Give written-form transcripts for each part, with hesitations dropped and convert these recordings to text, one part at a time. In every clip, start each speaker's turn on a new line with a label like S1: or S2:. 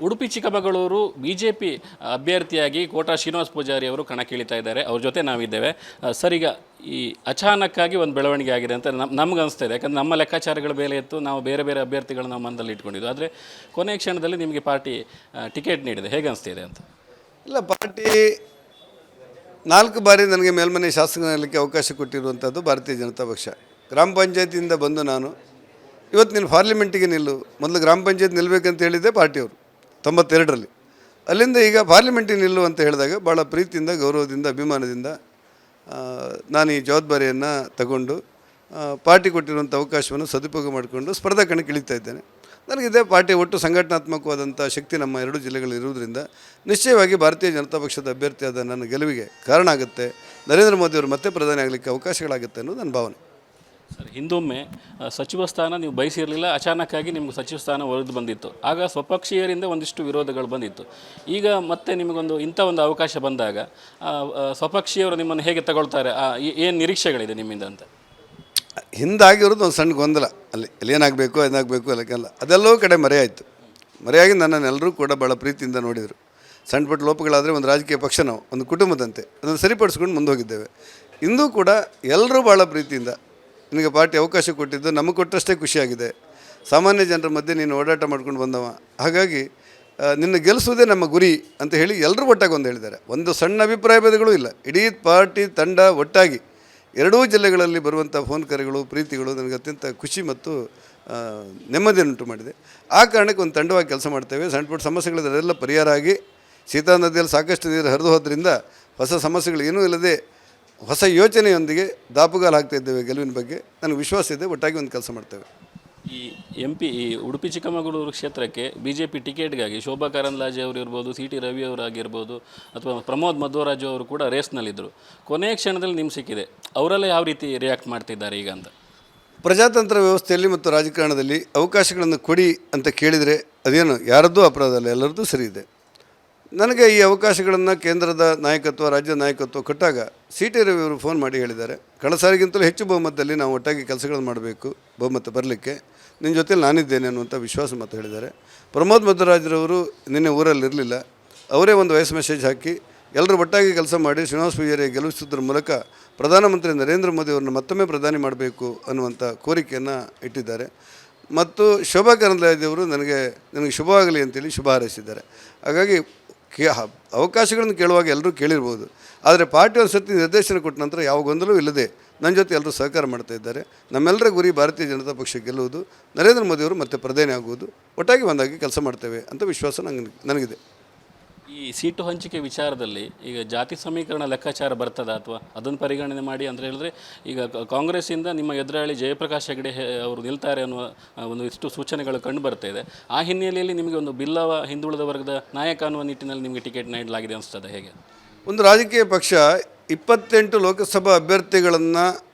S1: Udupi Chikkamagaluru BJP ಅಭ್ಯರ್ಥಿಯಾಗಿ ಕೋಟಾ ಶ್ರೀನಿವಾಸ್ ಪೂಜಾರಿ ಅವರು ಕಣಕ್ಕಿಳಿತಾ ಇದ್ದಾರೆ. ಅವ್ರ ಜೊತೆ ನಾವಿದ್ದೇವೆ. ಸರ್, ಈಗ ಈ ಅಚಾನಕ್ಕಾಗಿ ಒಂದು ಬೆಳವಣಿಗೆ ಆಗಿದೆ ಅಂತ ನಮ್ಗೆ ಅನಿಸ್ತಾ ಇದೆ. ಯಾಕಂದರೆ ನಮ್ಮ ಲೆಕ್ಕಾಚಾರಗಳ ಬೇರೆ ಇತ್ತು, ನಾವು ಬೇರೆ ಬೇರೆ ಅಭ್ಯರ್ಥಿಗಳನ್ನ ನಮ್ಮ ಮನದಲ್ಲಿ ಇಟ್ಕೊಂಡಿದ್ದು. ಆದರೆ ಕೊನೆಯ ಕ್ಷಣದಲ್ಲಿ ನಿಮಗೆ ಪಾರ್ಟಿ ಟಿಕೆಟ್ ನೀಡಿದೆ, ಹೇಗೆ ಅನಿಸ್ತಿದೆ ಅಂತ?
S2: ಇಲ್ಲ, ಪಾರ್ಟಿ 4 ಬಾರಿ ನನಗೆ ಮೇಲ್ಮನೆ ಶಾಸಕನಾಗಲಿಕ್ಕೆ ಅವಕಾಶ ಕೊಟ್ಟಿರುವಂಥದ್ದು ಭಾರತೀಯ ಜನತಾ ಪಕ್ಷ. ಗ್ರಾಮ ಪಂಚಾಯತಿಯಿಂದ ಬಂದು ನಾನು ಇವತ್ತು ನೀನು ಪಾರ್ಲಿಮೆಂಟಿಗೆ ನಿಲ್ಲು, ಮೊದಲು ಗ್ರಾಮ ಪಂಚಾಯತ್ ನಿಲ್ಲಬೇಕಂತ ಹೇಳಿದ್ದೆ ಪಾರ್ಟಿಯವರು 92ರಲ್ಲಿ. ಅಲ್ಲಿಂದ ಈಗ ಪಾರ್ಲಿಮೆಂಟಿಗೆ ನಿಲ್ಲು ಅಂತ ಹೇಳಿದಾಗ ಭಾಳ ಪ್ರೀತಿಯಿಂದ, ಗೌರವದಿಂದ, ಅಭಿಮಾನದಿಂದ ನಾನು ಈ ಜವಾಬ್ದಾರಿಯನ್ನು ತಗೊಂಡು ಪಾರ್ಟಿ ಕೊಟ್ಟಿರುವಂಥ ಅವಕಾಶವನ್ನು ಸದುಪಯೋಗ ಮಾಡಿಕೊಂಡು ಸ್ಪರ್ಧಾ ಕಣಕ್ಕೆ ಇಳಿತಾ ಇದ್ದೇನೆ. ನನಗಿದೆ ಪಾರ್ಟಿ ಒಟ್ಟು ಸಂಘಟನಾತ್ಮಕವಾದಂಥ ಶಕ್ತಿ ನಮ್ಮ 2 ಜಿಲ್ಲೆಗಳಿರುವುದರಿಂದ ನಿಶ್ಚಯವಾಗಿ ಭಾರತೀಯ ಜನತಾ ಪಕ್ಷದ ಅಭ್ಯರ್ಥಿಯಾದ ನನ್ನ ಗೆಲುವಿಗೆ ಕಾರಣ ಆಗುತ್ತೆ. ನರೇಂದ್ರ ಮೋದಿಯವರು ಮತ್ತೆ ಪ್ರಧಾನಿ ಆಗಲಿಕ್ಕೆ ಅವಕಾಶಗಳಾಗುತ್ತೆ ಅನ್ನೋದು ನನ್ನ ಭಾವನೆ.
S1: ಸರ್, ಹಿಂದೊಮ್ಮೆ ಸಚಿವ ಸ್ಥಾನ ನೀವು ಬಯಸಿರಲಿಲ್ಲ, ಅಚಾನಕ್ಕಾಗಿ ನಿಮ್ಗೆ ಸಚಿವ ಸ್ಥಾನ ಒರೆದು ಬಂದಿತ್ತು. ಆಗ ಸ್ವಪಕ್ಷೀಯರಿಂದ ಒಂದಿಷ್ಟು ವಿರೋಧಗಳು ಬಂದಿತ್ತು. ಈಗ ಮತ್ತೆ ನಿಮಗೊಂದು ಇಂಥ ಒಂದು ಅವಕಾಶ ಬಂದಾಗ ಸ್ವಪಕ್ಷೀಯವರು ನಿಮ್ಮನ್ನು ಹೇಗೆ ತಗೊಳ್ತಾರೆ, ಏನು ನಿರೀಕ್ಷೆಗಳಿದೆ ನಿಮ್ಮಿಂದ ಅಂತ?
S2: ಹಿಂದಾಗಿರೋದು ಒಂದು ಸಣ್ಣ ಗೊಂದಲ, ಅಲ್ಲಿ ಏನಾಗಬೇಕು ಏನಾಗಬೇಕು ಅದಕ್ಕೆಲ್ಲ ಅದೆಲ್ಲವೂ ಕಡೆ ಮರೆಯಾಯಿತು. ಮರೆಯಾಗಿ ನನ್ನನ್ನೆಲ್ಲರೂ ಕೂಡ ಭಾಳ ಪ್ರೀತಿಯಿಂದ ನೋಡಿದರು. ಸಣ್ಣ ಪುಟ್ಟ ಲೋಪಗಳಾದರೆ ಒಂದು ರಾಜಕೀಯ ಪಕ್ಷ, ನಾವು ಒಂದು ಕುಟುಂಬದಂತೆ ಅದನ್ನು ಸರಿಪಡಿಸ್ಕೊಂಡು ಮುಂದೆ ಹೋಗಿದ್ದೇವೆ. ಇಂದೂ ಕೂಡ ಎಲ್ಲರೂ ಭಾಳ ಪ್ರೀತಿಯಿಂದ ನಿನಗೆ ಪಾರ್ಟಿ ಅವಕಾಶ ಕೊಟ್ಟಿದ್ದು ನಮಗೆ ಕೊಟ್ಟಷ್ಟೇ ಖುಷಿಯಾಗಿದೆ. ಸಾಮಾನ್ಯ ಜನರ ಮಧ್ಯೆ ನೀನು ಓಡಾಟ ಮಾಡ್ಕೊಂಡು ಬಂದವ, ಹಾಗಾಗಿ ನಿನ್ನ ಗೆಲ್ಲಿಸೋದೇ ನಮ್ಮ ಗುರಿ ಅಂತ ಹೇಳಿ ಎಲ್ಲರೂ ಒಟ್ಟಾಗಿ ಒಂದು ಹೇಳಿದ್ದಾರೆ. ಒಂದು ಸಣ್ಣ ಅಭಿಪ್ರಾಯ ಭೇದಗಳೂ ಇಲ್ಲ. ಇಡೀ ಪಾರ್ಟಿ ತಂಡ ಒಟ್ಟಾಗಿ 2 ಜಿಲ್ಲೆಗಳಲ್ಲಿ ಬರುವಂಥ ಫೋನ್ ಕರೆಗಳು, ಪ್ರೀತಿಗಳು ನನಗೆ ಅತ್ಯಂತ ಖುಷಿ ಮತ್ತು ನೆಮ್ಮದಿಯನ್ನುಂಟು ಮಾಡಿದೆ. ಆ ಕಾರಣಕ್ಕೆ ಒಂದು ತಂಡವಾಗಿ ಕೆಲಸ ಮಾಡ್ತೇವೆ. ಸಣ್ಣ ಪುಟ್ಟ ಸಮಸ್ಯೆಗಳಿದೆಲ್ಲ ಪರಿಹಾರ ಆಗಿ, ಸೀತಾ ನದಿಯಲ್ಲಿ ಸಾಕಷ್ಟು ನೀರು ಹರಿದು ಹೋದ್ರಿಂದ ಹೊಸ ಸಮಸ್ಯೆಗಳು ಏನೂ ಇಲ್ಲದೆ ಹೊಸ ಯೋಚನೆಯೊಂದಿಗೆ ದಾಪುಗಾಲು ಹಾಕ್ತಾ ಇದ್ದೇವೆ. ಗೆಲುವಿನ ಬಗ್ಗೆ ನನಗೆ ವಿಶ್ವಾಸ ಇದೆ. ಒಟ್ಟಾಗಿ ಒಂದು ಕೆಲಸ ಮಾಡ್ತೇವೆ.
S1: ಈ MP ಈ ಉಡುಪಿ ಚಿಕ್ಕಮಗಳೂರು ಕ್ಷೇತ್ರಕ್ಕೆ BJP ಟಿಕೆಟ್ಗಾಗಿ ಶೋಭಾ ಕರಂದ್ಲಾಜೆ ಅವರು ಇರ್ಬೋದು, CT ರವಿ ಅವರಾಗಿರ್ಬೋದು, ಅಥವಾ ಪ್ರಮೋದ್ ಮಧ್ವರಾಜು ಅವರು ಕೂಡ ರೇಸ್ನಲ್ಲಿದ್ದರು. ಕೊನೆಯ ಕ್ಷಣದಲ್ಲಿ ನಿಮ್ಗೆ ಸಿಕ್ಕಿದೆ, ಅವರೆಲ್ಲ ಯಾವ ರೀತಿ ರಿಯಾಕ್ಟ್ ಮಾಡ್ತಿದ್ದಾರೆ ಈಗ ಅಂತ?
S2: ಪ್ರಜಾತಂತ್ರ ವ್ಯವಸ್ಥೆಯಲ್ಲಿ ಮತ್ತು ರಾಜಕಾರಣದಲ್ಲಿ ಅವಕಾಶಗಳನ್ನು ಕೊಡಿ ಅಂತ ಕೇಳಿದರೆ ಅದೇನು ಯಾರದ್ದೂ ಅಪರಾಧ ಅಲ್ಲ, ಎಲ್ಲರದ್ದು ಸರಿ ಇದೆ. ನನಗೆ ಈ ಅವಕಾಶಗಳನ್ನು ಕೇಂದ್ರದ ನಾಯಕತ್ವ, ರಾಜ್ಯ ನಾಯಕತ್ವ ಕೊಟ್ಟಾಗ CT ರವಿ ಅವರು ಫೋನ್ ಮಾಡಿ ಹೇಳಿದ್ದಾರೆ, ಕಳೆದ ಸಾರಿಗಿಂತಲೂ ಹೆಚ್ಚು ಬಹುಮತದಲ್ಲಿ ನಾವು ಒಟ್ಟಾಗಿ ಕೆಲಸಗಳನ್ನು ಮಾಡಬೇಕು, ಬಹುಮತ ಬರಲಿಕ್ಕೆ ನಿನ್ನ ಜೊತೆಲಿ ನಾನಿದ್ದೇನೆ ಅನ್ನುವಂಥ ವಿಶ್ವಾಸ ಮತ್ತು ಹೇಳಿದ್ದಾರೆ. ಪ್ರಮೋದ್ ಮಧ್ವರಾಜ್ರವರು ನಿನ್ನೆ ಊರಲ್ಲಿರಲಿಲ್ಲ, ಅವರೇ ಒಂದು ವಾಯ್ಸ್ ಮೆಸೇಜ್ ಹಾಕಿ ಎಲ್ಲರೂ ಒಟ್ಟಾಗಿ ಕೆಲಸ ಮಾಡಿ ಶ್ರೀನಿವಾಸ ಪೂಜಾರಿ ಗೆಲ್ಲಿಸೋದ್ರ ಮೂಲಕ ಪ್ರಧಾನಮಂತ್ರಿ ನರೇಂದ್ರ ಮೋದಿ ಅವರನ್ನು ಮತ್ತೊಮ್ಮೆ ಪ್ರಧಾನಿ ಮಾಡಬೇಕು ಅನ್ನುವಂಥ ಕೋರಿಕೆಯನ್ನು ಇಟ್ಟಿದ್ದಾರೆ. ಮತ್ತು ಶೋಭಾ ಕರಂದ್ಲಾಜೆಯವರು ನನಗೆ ಶುಭವಾಗಲಿ ಅಂತೇಳಿ ಶುಭ ಹಾರೈಸಿದ್ದಾರೆ. ಹಾಗಾಗಿ ಅವಕಾಶಗಳನ್ನು ಕೇಳುವಾಗ ಎಲ್ಲರೂ ಕೇಳಿರ್ಬೋದು, ಆದರೆ ಪಾರ್ಟಿ ಒಂದು ಸರ್ತಿ ನಿರ್ದೇಶನ ಕೊಟ್ಟ ನಂತರ ಯಾವ ಗೊಂದಲವೂ ಇಲ್ಲದೆ ನನ್ನ ಜೊತೆ ಎಲ್ಲರೂ ಸಹಕಾರ ಮಾಡ್ತಾ ಇದ್ದಾರೆ. ನಮ್ಮೆಲ್ಲರ ಗುರಿ ಭಾರತೀಯ ಜನತಾ ಪಕ್ಷ ಗೆಲ್ಲುವುದು, ನರೇಂದ್ರ ಮೋದಿಯವರು ಮತ್ತೆ ಪ್ರಧಾನಿ ಆಗುವುದು, ಒಟ್ಟಾಗಿ ಒಂದಾಗಿ ಕೆಲಸ ಮಾಡ್ತೇವೆ ಅಂತ ವಿಶ್ವಾಸ ನನಗಿದೆ.
S1: ಈ ಸೀಟು ಹಂಚಿಕೆ ವಿಚಾರದಲ್ಲಿ ಈಗ ಜಾತಿ ಸಮೀಕರಣ ಲೆಕ್ಕಾಚಾರ ಬರ್ತದ, ಅಥವಾ ಅದನ್ನು ಪರಿಗಣನೆ ಮಾಡಿ ಅಂತ ಹೇಳಿದ್ರೆ ಈಗ ಕಾಂಗ್ರೆಸ್ಸಿಂದ ನಿಮ್ಮ ಎದುರಾಳಿ ಜಯಪ್ರಕಾಶ್ ಹೆಗಡೆ ಅವರು ನಿಲ್ತಾರೆ ಅನ್ನುವ ಒಂದಿಷ್ಟು ಸೂಚನೆಗಳು ಕಂಡು ಬರ್ತಾ ಇದೆ. ಆ ಹಿನ್ನೆಲೆಯಲ್ಲಿ ನಿಮಗೆ ಒಂದು ಬಿಲ್ಲವ ಹಿಂದುಳಿದ ವರ್ಗದ ನಾಯಕ ಅನ್ನುವ ನಿಟ್ಟಿನಲ್ಲಿ ನಿಮಗೆ ಟಿಕೆಟ್ ನೀಡಲಾಗಿದೆ ಅನಿಸ್ತದೆ, ಹೇಗೆ?
S2: ಒಂದು ರಾಜಕೀಯ ಪಕ್ಷ 28 ಲೋಕಸಭಾ ಅಭ್ಯರ್ಥಿಗಳನ್ನು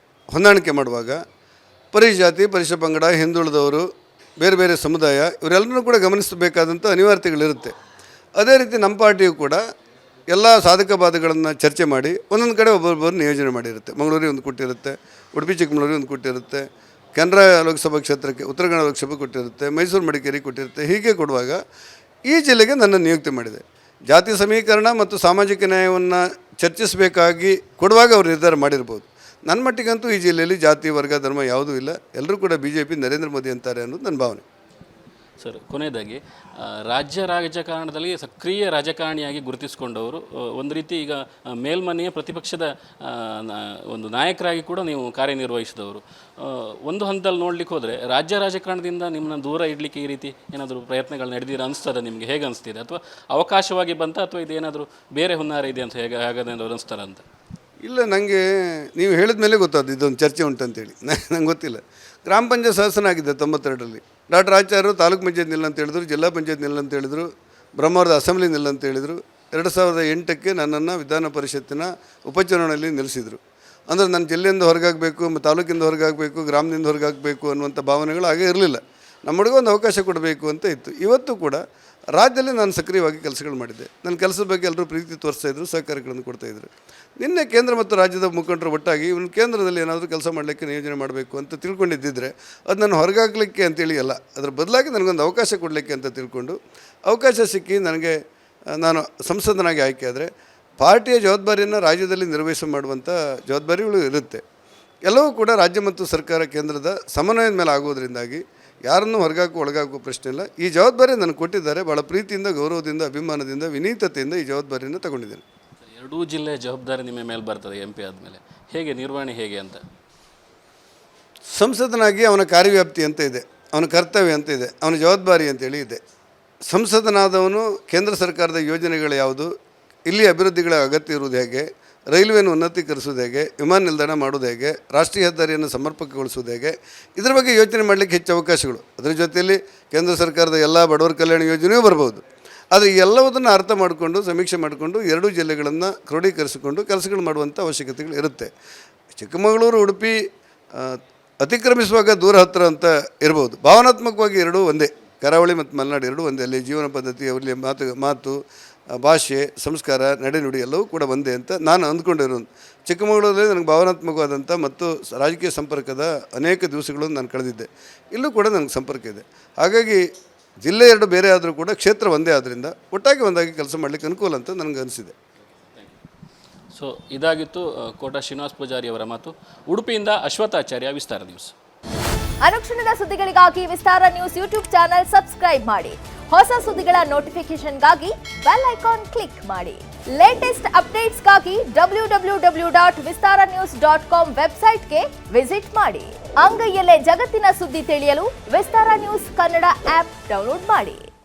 S2: ಹೊಂದಾಣಿಕೆ ಮಾಡುವಾಗ ಪರಿಜಾತಿ, ಪರಿಶಿಷ್ಟ ಪಂಗಡ, ಹಿಂದುಳಿದವರು, ಬೇರೆ ಬೇರೆ ಸಮುದಾಯ ಇವರೆಲ್ಲರೂ ಕೂಡ ಗಮನಿಸಬೇಕಾದಂಥ ಅನಿವಾರ್ಯತೆಗಳಿರುತ್ತೆ. ಅದೇ ರೀತಿ ನಮ್ಮ ಪಾರ್ಟಿಯು ಕೂಡ ಎಲ್ಲ ಸಾಧಕ ಬಾಧಗಳನ್ನು ಚರ್ಚೆ ಮಾಡಿ ಒಂದೊಂದು ಕಡೆ ಒಬ್ಬೊಬ್ಬರು ನಿಯೋಜನೆ ಮಾಡಿರುತ್ತೆ. ಮಂಗಳೂರಿಗೆ ಒಂದು ಕೊಟ್ಟಿರುತ್ತೆ, ಉಡುಪಿ ಚಿಕ್ಕಮಗಳೂರಿಗೆ ಒಂದು ಕೊಟ್ಟಿರುತ್ತೆ, ಕೆನರಾ ಲೋಕಸಭಾ ಕ್ಷೇತ್ರಕ್ಕೆ ಉತ್ತರ ಕನ್ನಡ ಲೋಕಸಭೆ ಕೊಟ್ಟಿರುತ್ತೆ, ಮೈಸೂರು ಮಡಿಕೇರಿ ಕೊಟ್ಟಿರುತ್ತೆ. ಹೀಗೆ ಕೊಡುವಾಗ ಈ ಜಿಲ್ಲೆಗೆ ನನ್ನ ನಿಯುಕ್ತಿ ಮಾಡಿದೆ. ಜಾತಿ ಸಮೀಕರಣ ಮತ್ತು ಸಾಮಾಜಿಕ ನ್ಯಾಯವನ್ನು ಚರ್ಚಿಸಬೇಕಾಗಿ ಕೊಡುವಾಗ ಅವರು ನಿರ್ಧಾರ ಮಾಡಿರ್ಬೋದು. ನನ್ನ ಮಟ್ಟಿಗಂತೂ ಈ ಜಿಲ್ಲೆಯಲ್ಲಿ ಜಾತಿ, ವರ್ಗ, ಧರ್ಮ ಯಾವುದೂ ಇಲ್ಲ. ಎಲ್ಲರೂ ಕೂಡ BJP ನರೇಂದ್ರ ಮೋದಿ ಅಂತಾರೆ ಅನ್ನೋದು ನನ್ನ ಭಾವನೆ.
S1: ಸರ್, ಕೊನೆಯದಾಗಿ ರಾಜ್ಯ ರಾಜಕಾರಣದಲ್ಲಿ ಸಕ್ರಿಯ ರಾಜಕಾರಣಿಯಾಗಿ ಗುರುತಿಸಿಕೊಂಡವರು, ಒಂದು ರೀತಿ ಈಗ ಮೇಲ್ಮನೆಯ ಪ್ರತಿಪಕ್ಷದ ಒಂದು ನಾಯಕರಾಗಿ ಕೂಡ ನೀವು ಕಾರ್ಯನಿರ್ವಹಿಸಿದವರು. ಒಂದು ಹಂತದಲ್ಲಿ ನೋಡ್ಲಿಕ್ಕೆ ಹೋದರೆ ರಾಜ್ಯ ರಾಜಕಾರಣದಿಂದ ನಿಮ್ಮನ್ನ ದೂರ ಇಡಲಿಕ್ಕೆ ಈ ರೀತಿ ಏನಾದರೂ ಪ್ರಯತ್ನಗಳು ನಡೆದಿರ ಅನಿಸ್ತದೆ ನಿಮಗೆ, ಹೇಗೆ ಅನಿಸ್ತಿದೆ? ಅಥವಾ ಅವಕಾಶವಾಗಿ ಬಂತ, ಅಥವಾ ಇದೇನಾದರೂ ಬೇರೆ ಹುನ್ನಾರ ಇದೆ ಅಂತ ಹೇಗಾದ್ರು ಅನಿಸ್ತಾರ ಅಂತ?
S2: ಇಲ್ಲ, ನನಗೆ ನೀವು ಹೇಳಿದ ಮೇಲೆ ಗೊತ್ತಾದ್ದು ಇದೊಂದು ಚರ್ಚೆ ಉಂಟಂತೇಳಿ. ನಂಗೆ ಗೊತ್ತಿಲ್ಲ. ಗ್ರಾಮ ಪಂಚಾಯತ್ ಸದಸ್ಯನಾಗಿದ್ದೆ 92ರಲ್ಲಿ. ಡಾಕ್ಟರ್ ಆಚಾರ್ಯರು ತಾಲೂಕು ಪಂಚಾಯತ್ ನಿಲ್ಲ ಅಂತ ಹೇಳಿದ್ರು, ಜಿಲ್ಲಾ ಪಂಚಾಯತ್ ನಿಲ್ಲ ಅಂತ ಹೇಳಿದರು, ಬ್ರಹ್ಮಾವರದ ಅಸೆಂಬ್ಲಿ ನಿಲ್ಲ ಅಂತ ಹೇಳಿದರು. 2008ಕ್ಕೆ ನನ್ನನ್ನು ವಿಧಾನ ಪರಿಷತ್ತಿನ ಉಪಚುನಾವಣೆಯಲ್ಲಿ ನಿಲ್ಲಿಸಿದರು. ಅಂದರೆ ನಾನು ಜಿಲ್ಲೆಯಿಂದ ಹೊರಗಾಗಬೇಕು, ತಾಲೂಕಿಂದ ಹೊರಗಾಗಬೇಕು, ಗ್ರಾಮದಿಂದ ಹೊರಗಾಗಬೇಕು ಅನ್ನುವಂಥ ಭಾವನೆಗಳು ಹಾಗೆ ಇರಲಿಲ್ಲ. ನಮ್ಮ ಹುಡುಗ ಒಂದು ಅವಕಾಶ ಕೊಡಬೇಕು ಅಂತ ಇತ್ತು. ಇವತ್ತು ಕೂಡ ರಾಜ್ಯದಲ್ಲಿ ನಾನು ಸಕ್ರಿಯವಾಗಿ ಕೆಲಸಗಳು ಮಾಡಿದ್ದೆ. ನನ್ನ ಕೆಲಸದ ಬಗ್ಗೆ ಎಲ್ಲರೂ ಪ್ರೀತಿ ತೋರಿಸ್ತಾಯಿದ್ರು, ಸಹಕಾರಗಳನ್ನು ಕೊಡ್ತಾಯಿದ್ರು. ನಿನ್ನೆ ಕೇಂದ್ರ ಮತ್ತು ರಾಜ್ಯದ ಮುಖಂಡರು ಒಟ್ಟಾಗಿ ಇವನು ಕೇಂದ್ರದಲ್ಲಿ ಏನಾದರೂ ಕೆಲಸ ಮಾಡಲಿಕ್ಕೆ ನಿಯೋಜನೆ ಮಾಡಬೇಕು ಅಂತ ತಿಳ್ಕೊಂಡಿದ್ದಿದ್ರೆ ಅದು ನಾನು ಹೊರಗಾಗಲಿಕ್ಕೆ ಅಂತೇಳಿ ಅಲ್ಲ, ಅದರ ಬದಲಾಗಿ ನನಗೊಂದು ಅವಕಾಶ ಕೊಡಲಿಕ್ಕೆ ಅಂತ ತಿಳ್ಕೊಂಡು ಅವಕಾಶ ಸಿಕ್ಕಿ ನನಗೆ ನಾನು ಸಂಸದನಾಗಿ ಆಯ್ಕೆ ಆದರೆ ಪಾರ್ಟಿಯ ಜವಾಬ್ದಾರಿಯನ್ನು ರಾಜ್ಯದಲ್ಲಿ ನಿರ್ವಹಿಸ ಮಾಡುವಂಥ ಜವಾಬ್ದಾರಿಗಳು ಇರುತ್ತೆ. ಎಲ್ಲವೂ ಕೂಡ ರಾಜ್ಯ ಮತ್ತು ಸರ್ಕಾರ ಕೇಂದ್ರದ ಸಮನ್ವಯದ ಮೇಲೆ ಆಗೋದ್ರಿಂದಾಗಿ ಯಾರನ್ನೂ ಹೊರಗಾಕೋ ಒಳಗಾಕೋ ಪ್ರಶ್ನೆ ಇಲ್ಲ. ಈ ಜವಾಬ್ದಾರಿ ನನಗೆ ಕೊಟ್ಟಿದ್ದಾರೆ. ಭಾಳ ಪ್ರೀತಿಯಿಂದ, ಗೌರವದಿಂದ, ಅಭಿಮಾನದಿಂದ, ವಿನೀತತೆಯಿಂದ ಈ ಜವಾಬ್ದಾರಿಯನ್ನು ತಗೊಂಡಿದ್ದೇನೆ.
S1: ಎರಡೂ ಜಿಲ್ಲೆಯ ಜವಾಬ್ದಾರಿ ನಿಮ್ಮ ಮೇಲೆ ಬರ್ತದೆ MP ಆದಮೇಲೆ, ಹೇಗೆ ನಿರ್ವಹಣೆ ಹೇಗೆ ಅಂತ?
S2: ಸಂಸದನಾಗಿ ಅವನ ಕಾರ್ಯವ್ಯಾಪ್ತಿ ಅಂತ ಇದೆ, ಅವನ ಕರ್ತವ್ಯ ಅಂತ ಇದೆ, ಅವನ ಜವಾಬ್ದಾರಿ ಅಂತೇಳಿ ಇದೆ. ಸಂಸದನಾದವನು ಕೇಂದ್ರ ಸರ್ಕಾರದ ಯೋಜನೆಗಳು ಯಾವುದು, ಇಲ್ಲಿ ಅಭಿವೃದ್ಧಿಗಳ ಅಗತ್ಯ ಇರುವುದು ಹೇಗೆ, ರೈಲ್ವೆಯನ್ನು ಉನ್ನತೀಕರಿಸೋದು ಹೇಗೆ, ವಿಮಾನ ನಿಲ್ದಾಣ ಮಾಡೋದು ಹೇಗೆ, ರಾಷ್ಟ್ರೀಯ ಹೆದ್ದಾರಿಯನ್ನು ಸಮರ್ಪಕಗೊಳಿಸೋದು ಹೇಗೆ, ಇದರ ಬಗ್ಗೆ ಯೋಚನೆ ಮಾಡಲಿಕ್ಕೆ ಹೆಚ್ಚು ಅವಕಾಶಗಳು. ಅದರ ಜೊತೆಯಲ್ಲಿ ಕೇಂದ್ರ ಸರ್ಕಾರದ ಎಲ್ಲ ಬಡವರ ಕಲ್ಯಾಣ ಯೋಜನೆಯೂ ಬರ್ಬೋದು. ಆದರೆ ಎಲ್ಲವುದನ್ನು ಅರ್ಥ ಮಾಡಿಕೊಂಡು, ಸಮೀಕ್ಷೆ ಮಾಡಿಕೊಂಡು, ಎರಡೂ ಜಿಲ್ಲೆಗಳನ್ನು ಕ್ರೋಢೀಕರಿಸಿಕೊಂಡು ಕೆಲಸಗಳು ಮಾಡುವಂಥ ಅವಶ್ಯಕತೆಗಳು ಇರುತ್ತೆ. ಚಿಕ್ಕಮಗಳೂರು, ಉಡುಪಿ ಅತಿಕ್ರಮಿಸುವಾಗ ದೂರ ಹತ್ತಿರ ಅಂತ ಇರ್ಬೋದು. ಭಾವನಾತ್ಮಕವಾಗಿ ಎರಡೂ ಒಂದೇ, ಕರಾವಳಿ ಮತ್ತು ಮಲೆನಾಡು ಎರಡೂ ಒಂದೇ. ಅಲ್ಲಿ ಜೀವನ ಪದ್ಧತಿ, ಅವರಲ್ಲಿ ಮಾತು ಭಾಷೆ, ಸಂಸ್ಕಾರ, ನಡೆನುಡಿ ಎಲ್ಲವೂ ಕೂಡ ಒಂದೇ ಅಂತ ನಾನು ಅಂದ್ಕೊಂಡಿರೋದು. ಚಿಕ್ಕಮಗಳೂರಲ್ಲಿ ನನಗೆ ಭಾವನಾತ್ಮಕವಾದಂಥ ಮತ್ತು ರಾಜಕೀಯ ಸಂಪರ್ಕದ ಅನೇಕ ದಿವಸಗಳನ್ನು ನಾನು ಕಳೆದಿದ್ದೆ. ಇಲ್ಲೂ ಕೂಡ ನನಗೆ ಸಂಪರ್ಕ ಇದೆ. ಹಾಗಾಗಿ ಜಿಲ್ಲೆ ಎರಡು ಬೇರೆ ಆದರೂ ಕೂಡ ಕ್ಷೇತ್ರ ಒಂದೇ ಆದ್ದರಿಂದ ಒಟ್ಟಾಗಿ ಒಂದಾಗಿ ಕೆಲಸ ಮಾಡಲಿಕ್ಕೆ ಅನುಕೂಲ ಅಂತ ನನಗೆ ಅನಿಸಿದೆ.
S1: ಸೊ ಇದಾಗಿತ್ತು ಕೋಟ ಶ್ರೀನಿವಾಸ್ ಪೂಜಾರಿ ಅವರ ಮಾತು. ಉಡುಪಿಯಿಂದ ಅಶ್ವಥಾಚಾರ್ಯ, ವಿಸ್ತಾರ ನ್ಯೂಸ್.
S3: ಅನುಕ್ಷಣದ ಸುದ್ದಿಗಳಿಗಾಗಿ ವಿಸ್ತಾರ ನ್ಯೂಸ್ ಯೂಟ್ಯೂಬ್ ಚಾನೆಲ್ ಸಬ್ಸ್ಕ್ರೈಬ್ ಮಾಡಿ. ಹೊಸ ಸುದ್ದಿಗಳ ನೋಟಿಫಿಕೇಶನ್ಗಾಗಿ ಬೆಲ್ ಐಕಾನ್ ಕ್ಲಿಕ್ ಮಾಡಿ. ಲೇಟೆಸ್ಟ್ ಅಪ್ಡೇಟ್ಸ್ಗಾಗಿ www.vistaranews.com ವೆಬ್ಸೈಟ್ಗೆ ವಿಸಿಟ್ ಮಾಡಿ. ಅಂಗೈಯಲ್ಲೇ ಜಗತ್ತಿನ ಸುದ್ದಿ ತಿಳಿಯಲು ವಿಸ್ತಾರ ನ್ಯೂಸ್ ಕನ್ನಡ ಆಪ್ ಡೌನ್ಲೋಡ್ ಮಾಡಿ.